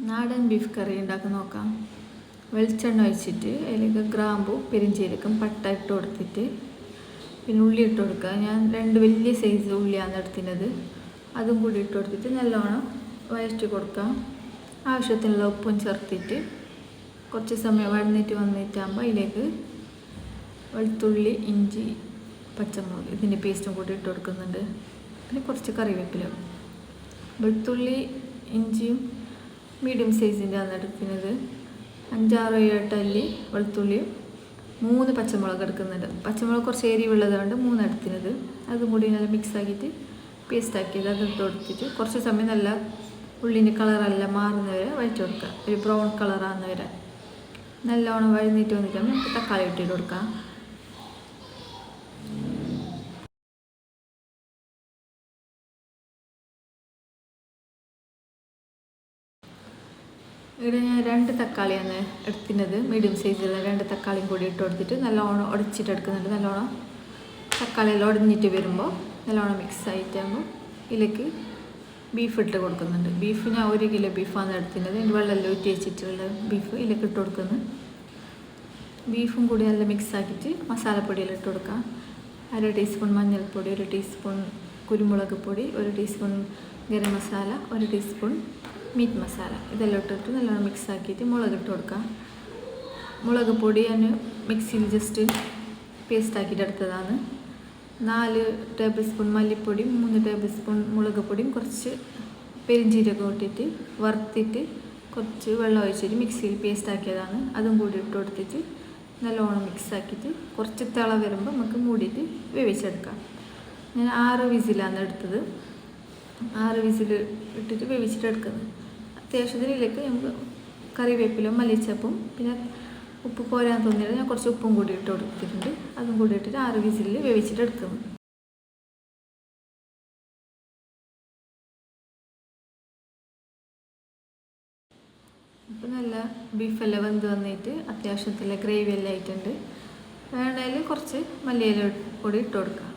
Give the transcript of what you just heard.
നാടൻ ബീഫ് കറി ഉണ്ടാക്കി നോക്കാം. വെളിച്ചെണ്ണ ഒഴിച്ചിട്ട് അതിലേക്ക് ഗ്രാമ്പു പെരിഞ്ചീരകം പട്ട ഇട്ട് കൊടുത്തിട്ട് പിന്നെ ഉള്ളി ഇട്ട് കൊടുക്കുക. ഞാൻ 2 വലിയ സൈസ് ഉള്ളിയാണ് എടുക്കുന്നത്. അതും കൂടി ഇട്ട് കൊടുത്തിട്ട് നല്ലോണം വഴറ്റി കൊടുക്കാം. ആവശ്യത്തിനുള്ള ഉപ്പും ചേർത്തിട്ട് കുറച്ച് സമയം വന്നിട്ടാകുമ്പോൾ അതിലേക്ക് വെളുത്തുള്ളി ഇഞ്ചി പച്ചമുളക് ഇതിൻ്റെ പേസ്റ്റും കൂടി ഇട്ട് കൊടുക്കുന്നുണ്ട്. പിന്നെ കുറച്ച് കറിവേപ്പില. വെളുത്തുള്ളി ഇഞ്ചിയും മീഡിയം സൈസിൻ്റെ ആണ് എടുക്കുന്നത്. 5-6-7 അല്ലി വെളുത്തുള്ളിയും 3 പച്ചമുളക് എടുക്കുന്നുണ്ട്. പച്ചമുളക് കുറച്ച് എരിവുള്ളതുകൊണ്ട് 3 എടുക്കുന്നത്. അതും കൂടി നല്ല മിക്സ് ആക്കിയിട്ട് പേസ്റ്റ് ആക്കിയത് അത് ഇട്ട് കൊടുത്തിട്ട് കുറച്ച് സമയം നല്ല ഉള്ളിൻ്റെ കളറെല്ലാം മാറുന്നവരെ വഴറ്റി കൊടുക്കുക. ഒരു ബ്രൗൺ കളറാകുന്നവരെ നല്ലോണം വഴന്നിട്ട് വന്നിട്ടാകുമ്പോൾ നമുക്ക് തക്കാളി ഇട്ടിട്ട് കൊടുക്കാം. ഇവിടെ ഞാൻ 2 തക്കാളിയാണ് എടുക്കുന്നത്. മീഡിയം സൈസിലുള്ള 2 തക്കാളിയും കൂടി ഇട്ട് കൊടുത്തിട്ട് നല്ലോണം ഉടച്ചിട്ട് എടുക്കുന്നുണ്ട്. നല്ലോണം തക്കാളിയെല്ലാം ഉടഞ്ഞിട്ട് വരുമ്പോൾ നല്ലോണം മിക്സ് ആയിട്ടാകുമ്പോൾ ഇതിലേക്ക് ബീഫ് ഇട്ട് കൊടുക്കുന്നുണ്ട്. ബീഫ് ഞാൻ 1 കിലോ ബീഫാണ് എടുക്കുന്നത്. അതിൻ്റെ വെള്ളമെല്ലാം ഊറ്റി വെച്ചിട്ടുള്ള ബീഫ് ഇതിലേക്ക് ഇട്ട് കൊടുക്കുന്നു. ബീഫും കൂടി നല്ല മിക്സ് ആക്കിയിട്ട് മസാലപ്പൊടിയെല്ലാം ഇട്ട് കൊടുക്കാം. 1/2 ടീസ്പൂൺ മഞ്ഞൾപ്പൊടി, 1 ടീസ്പൂൺ കുരുമുളക് പൊടി, 1 teaspoon garam masala, 1 teaspoon meet masala ഇതെല്ലാം ഇട്ടിട്ട് നല്ലോണം മിക്സ് ആക്കിയിട്ട് മുളക് ഇട്ട് കൊടുക്കാം. മുളക് പൊടി ഞാൻ മിക്സിയിൽ ജസ്റ്റ് പേസ്റ്റ് ആക്കിയിട്ട് എടുത്തതാണ്. 4 ടേബിൾ സ്പൂൺ മല്ലിപ്പൊടിയും 3 ടേബിൾ സ്പൂൺ മുളക് പൊടിയും കുറച്ച് പെരിഞ്ചീരകം ഇട്ടിട്ട് വറുത്തിട്ട് കുറച്ച് വെള്ളം ഒഴിച്ചിട്ട് മിക്സിയിൽ പേസ്റ്റ് ആക്കിയതാണ്. അതും കൂടി ഇട്ട് കൊടുത്തിട്ട് നല്ലോണം മിക്സ് ആക്കിയിട്ട് കുറച്ച് തിള വരുമ്പോൾ നമുക്ക് മൂടിയിട്ട് വേവിച്ചെടുക്കാം. ഞാൻ 6 വിസിലാണ് എടുത്തത്. 6 വിസിൽ ഇട്ടിട്ട് വേവിച്ചിട്ട് എടുക്കുന്നത്. അത്യാവശ്യത്തിന് ഇതിലേക്ക് നമുക്ക് കറിവേപ്പിലും മല്ലിച്ചപ്പും പിന്നെ ഉപ്പ് പോരാൻ തോന്നിയിട്ട് ഞാൻ കുറച്ച് ഉപ്പും കൂടി ഇട്ട് കൊടുത്തിട്ടുണ്ട്. അതും കൂടി ഇട്ടിട്ട് 6 വിസിലിൽ വേവിച്ചിട്ട് എടുക്കുന്നു. ഇപ്പം നല്ല ബീഫെല്ലാം വെന്ത് വന്നിട്ട് അത്യാവശ്യത്തിലുള്ള ഗ്രേവി എല്ലാം ആയിട്ടുണ്ട്. വേണമെങ്കിൽ കുറച്ച് മല്ലിയില കൂടി ഇട്ട് കൊടുക്കാം.